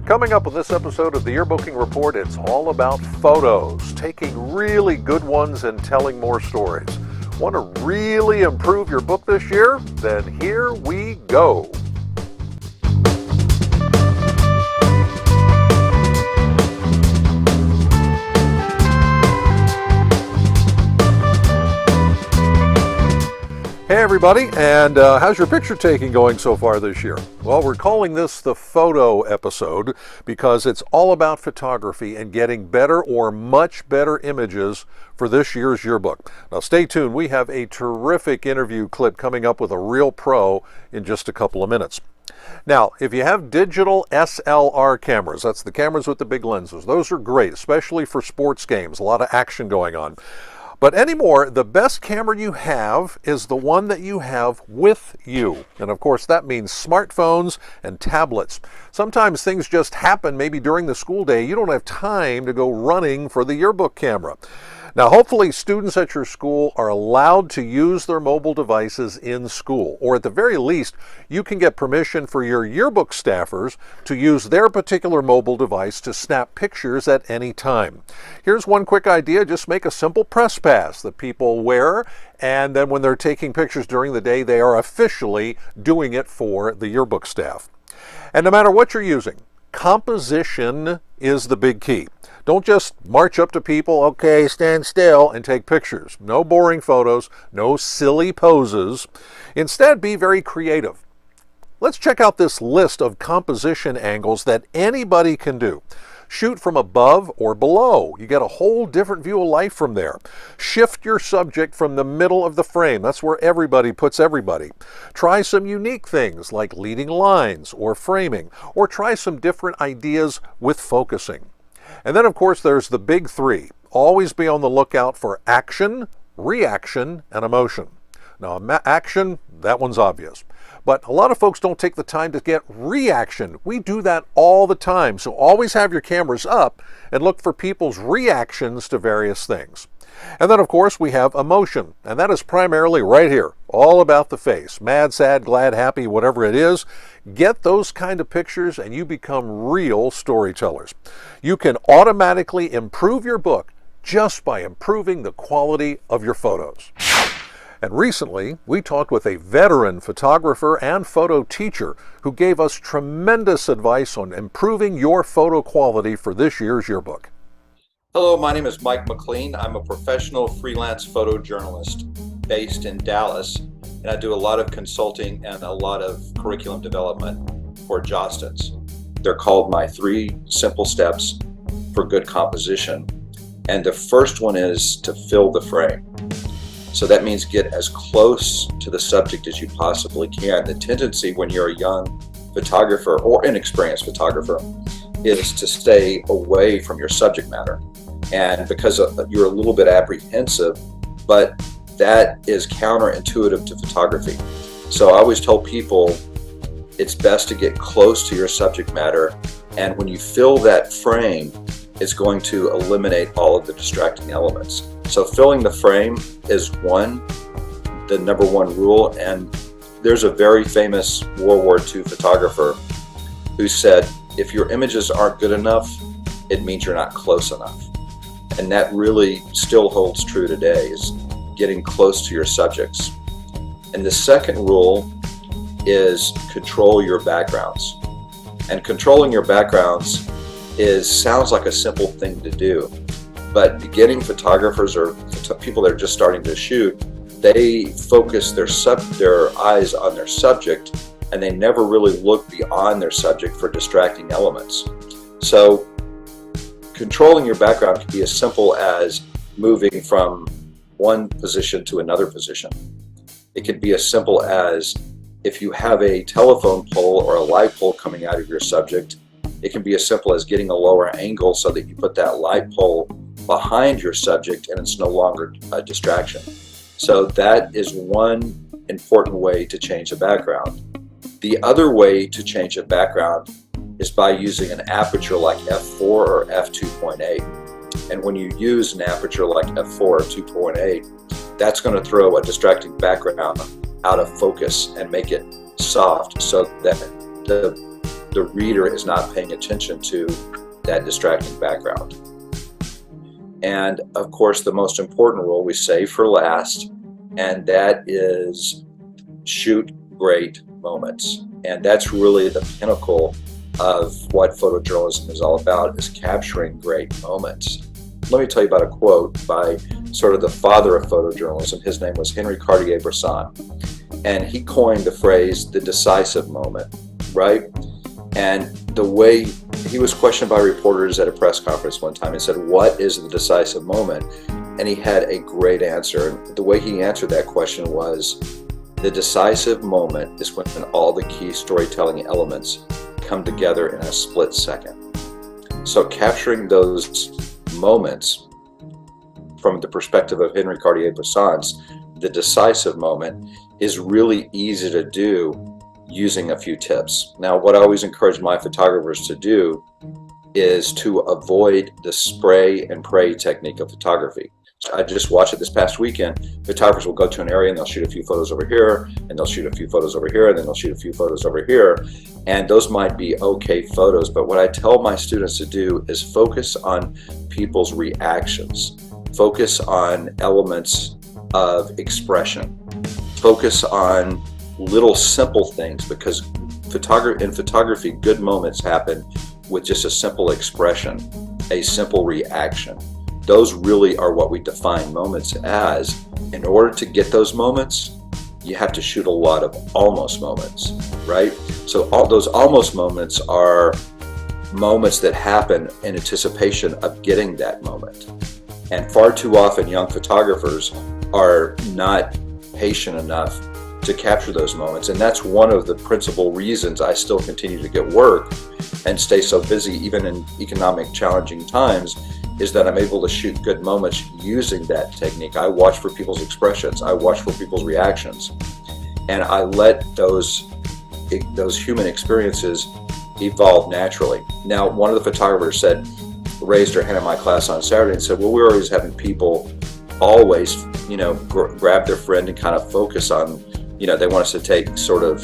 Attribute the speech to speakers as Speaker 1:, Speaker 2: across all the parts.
Speaker 1: Coming up on this episode of the Yearbooking Report, it's all about photos, taking really good ones and telling more stories. Want to really improve your book this year? Then here we go. Hey everybody, and how's your picture taking going so far this year? Well, we're calling this the photo episode because it's all about photography and getting better or much better images for this year's yearbook. Now stay tuned, we have a terrific interview clip coming up with a real pro in just a couple of minutes. Now, if you have digital SLR cameras, that's the cameras with the big lenses, those are great, especially for sports games, a lot of action going on. But anymore, the best camera you have is the one that you have with you. And of course, that means smartphones and tablets. Sometimes things just happen, maybe during the school day. You don't have time to go running for the yearbook camera. Now, hopefully students at your school are allowed to use their mobile devices in school, or at the very least, you can get permission for your yearbook staffers to use their particular mobile device to snap pictures at any time. Here's one quick idea, just make a simple press pass that people wear, and then when they're taking pictures during the day, they are officially doing it for the yearbook staff. And no matter what you're using, composition is the big key. Don't just march up to people, okay, stand still, and take pictures. No boring photos, no silly poses. Instead, be very creative. Let's check out this list of composition angles that anybody can do. Shoot from above or below. You get a whole different view of life from there. Shift your subject from the middle of the frame. That's where everybody puts everybody. Try some unique things like leading lines or framing, or try some different ideas with focusing. And then, of course, there's the big three. Always be on the lookout for action, reaction, and emotion. Now, action, that one's obvious. But a lot of folks don't take the time to get reaction. We do that all the time. So always have your cameras up and look for people's reactions to various things. And then, of course, we have emotion. And that is primarily right here, all about the face. Mad, sad, glad, happy, whatever it is. Get those kind of pictures and you become real storytellers. You can automatically improve your book just by improving the quality of your photos. And recently, we talked with a veteran photographer and photo teacher who gave us tremendous advice on improving your photo quality for this year's yearbook.
Speaker 2: Hello, my name is Mike McLean. I'm a professional freelance photojournalist based in Dallas, and I do a lot of consulting and a lot of curriculum development for Jostens. They're called my 3 simple steps for good composition. And the first one is to fill the frame. So that means get as close to the subject as you possibly can. The tendency when you're a young photographer or inexperienced photographer is to stay away from your subject matter. And because you're a little bit apprehensive, but that is counterintuitive to photography. So I always tell people it's best to get close to your subject matter. And when you fill that frame, it's going to eliminate all of the distracting elements. So filling the frame is the number one rule. And there's a very famous World War II photographer who said, if your images aren't good enough, it means you're not close enough. And that really still holds true today, is getting close to your subjects. And the second rule is control your backgrounds. And controlling your backgrounds sounds like a simple thing to do. But beginning photographers or people that are just starting to shoot, they focus their eyes on their subject, and they never really look beyond their subject for distracting elements. So controlling your background can be as simple as moving from one position to another position. It could be as simple as if you have a telephone pole or a light pole coming out of your subject, it can be as simple as getting a lower angle so that you put that light pole behind your subject and it's no longer a distraction. So that is one important way to change the background. The other way to change a background is by using an aperture like f4 or f2.8. And when you use an aperture like f4 or 2.8, that's going to throw a distracting background out of focus and make it soft so that the the reader is not paying attention to that distracting background. And of course, the most important rule we save for last, and that is shoot great moments. And that's really the pinnacle of what photojournalism is all about, is capturing great moments. Let me tell you about a quote by sort of the father of photojournalism. His name was Henry Cartier-Bresson, and he coined the phrase the decisive moment, right? And the way he was questioned by reporters at a press conference one time, and said, what is the decisive moment? And he had a great answer. And the way he answered that question was, the decisive moment is when all the key storytelling elements come together in a split second. So capturing those moments from the perspective of Henry Cartier-Bresson's, the decisive moment, is really easy to do using a few tips. Now, what I always encourage my photographers to do is to avoid the spray and pray technique of photography. I just watched it this past weekend. Photographers will go to an area and they'll shoot a few photos over here, and they'll shoot a few photos over here, and then they'll shoot a few photos over here. And those might be okay photos, but what I tell my students to do is focus on people's reactions. Focus on elements of expression. Focus on little simple things, because in photography, good moments happen with just a simple expression, a simple reaction. Those really are what we define moments as. In order to get those moments, you have to shoot a lot of almost moments, right? So all those almost moments are moments that happen in anticipation of getting that moment. And far too often, young photographers are not patient enough to capture those moments. And that's one of the principal reasons I still continue to get work and stay so busy, even in economic challenging times, is that I'm able to shoot good moments using that technique. I watch for people's expressions, I watch for people's reactions, and I let those human experiences evolve naturally. Now, one of the photographers raised her hand in my class on Saturday and said, well, we're always having people always, grab their friend and kind of focus on, they want us to take sort of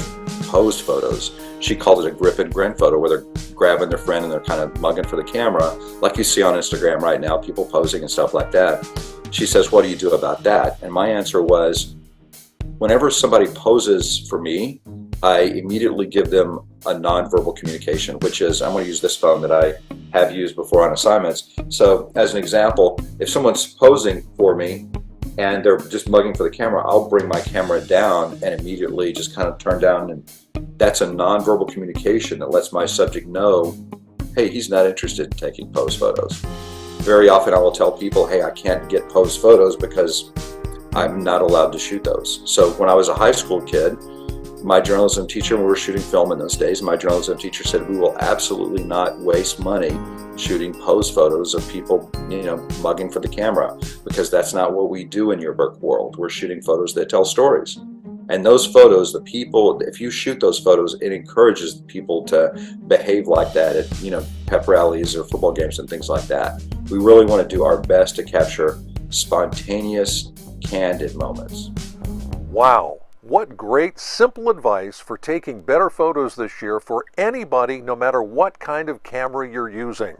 Speaker 2: posed photos. She called it a grip and grin photo, where they're grabbing their friend and they're kind of mugging for the camera, like you see on Instagram right now, people posing and stuff like that. She says, what do you do about that? And my answer was, whenever somebody poses for me, I immediately give them a nonverbal communication, which is, I'm going to use this phone that I have used before on assignments. So as an example, if someone's posing for me and they're just mugging for the camera, I'll bring my camera down and immediately just kind of turn down, and that's a nonverbal communication that lets my subject know, hey, he's not interested in taking pose photos. Very often I will tell people, hey, I can't get pose photos because I'm not allowed to shoot those. So when I was a high school kid, my journalism teacher, we were shooting film in those days, my journalism teacher said, we will absolutely not waste money shooting pose photos of people, mugging for the camera, because that's not what we do in Yearbook world. We're shooting photos that tell stories. And those photos, the people, if you shoot those photos, it encourages people to behave like that at, pep rallies or football games and things like that. We really want to do our best to capture spontaneous, candid moments.
Speaker 1: Wow. What great, simple advice for taking better photos this year for anybody, no matter what kind of camera you're using.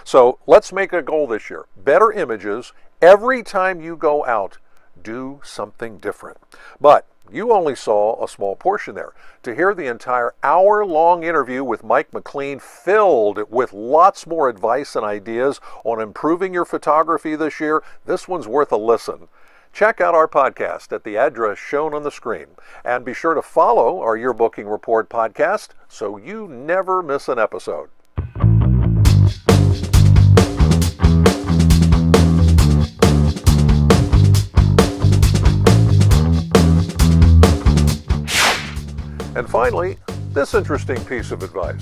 Speaker 1: So let's make a goal this year. Better images. Every time you go out, do something different. But you only saw a small portion there. To hear the entire hour-long interview with Mike McLean, filled with lots more advice and ideas on improving your photography this year, this one's worth a listen. Check out our podcast at the address shown on the screen, and be sure to follow our Yearbooking Report podcast so you never miss an episode. And finally, this interesting piece of advice.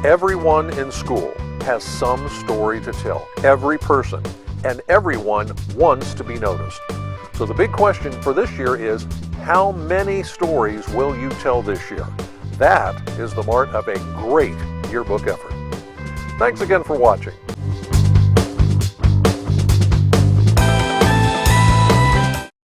Speaker 1: Everyone in school has some story to tell. Every person and everyone wants to be noticed. So the big question for this year is, how many stories will you tell this year? That is the mark of a great yearbook effort. Thanks again for watching.